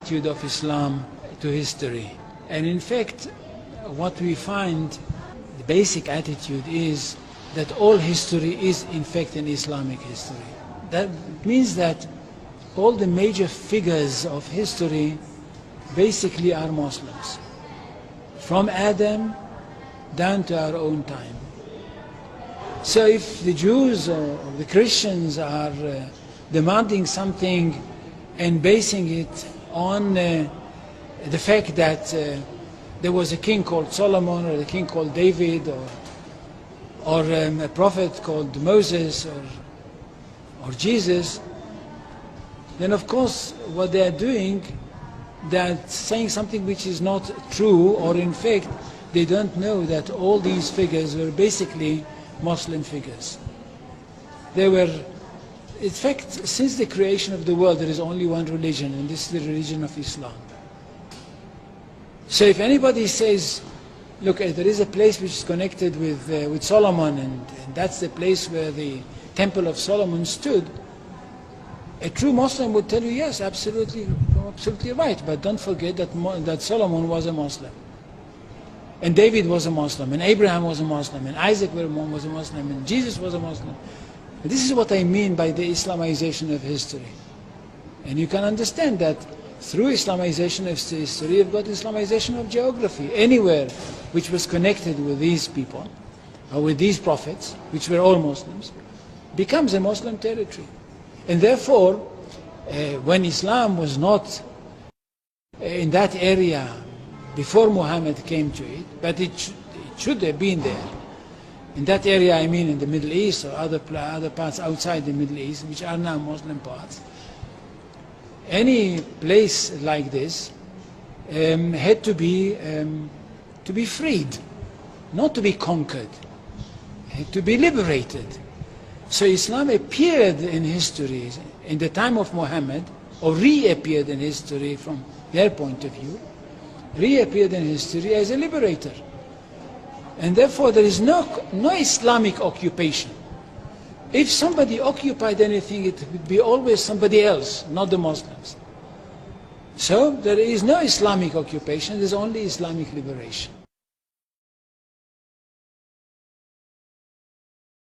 attitude of Islam to history. And in fact, what we find, the basic attitude is that all history is in fact an Islamic history. That means that all the major figures of history basically are Muslims, from Adam down to our own time. So if the Jews or the Christians are demanding something and basing it on the fact that there was a king called Solomon, or a king called David, or a prophet called Moses, or Jesus, then of course what they are doing, they're saying something which is not true, or in fact they don't know that all these figures were basically Muslim figures. They were, in fact, since the creation of the world there is only one religion, and this is the religion of Islam. So if anybody says, look, there is a place which is connected with Solomon, and that's the place where the Temple of Solomon stood, a true Muslim would tell you, yes, absolutely right, but don't forget that Solomon was a Muslim, and David was a Muslim, and Abraham was a Muslim, and Isaac was a Muslim, and Jesus was a Muslim. And this is what I mean by the Islamization of history. And you can understand that through Islamization of history, you've got Islamization of geography. Anywhere which was connected with these people, or with these prophets, which were all Muslims, becomes a Muslim territory. And therefore, when Islam was not in that area before Muhammad came to it, but it should have been there. In that area, I mean in the Middle East or other parts outside the Middle East, which are now Muslim parts. Any place like this had to be freed, not to be conquered, had to be liberated. So Islam appeared in history in the time of Muhammad, or reappeared in history from their point of view, reappeared in history as a liberator. And therefore there is no Islamic occupation. If somebody occupied anything, it would be always somebody else, not the Muslims. So there is no Islamic occupation, there is only Islamic liberation.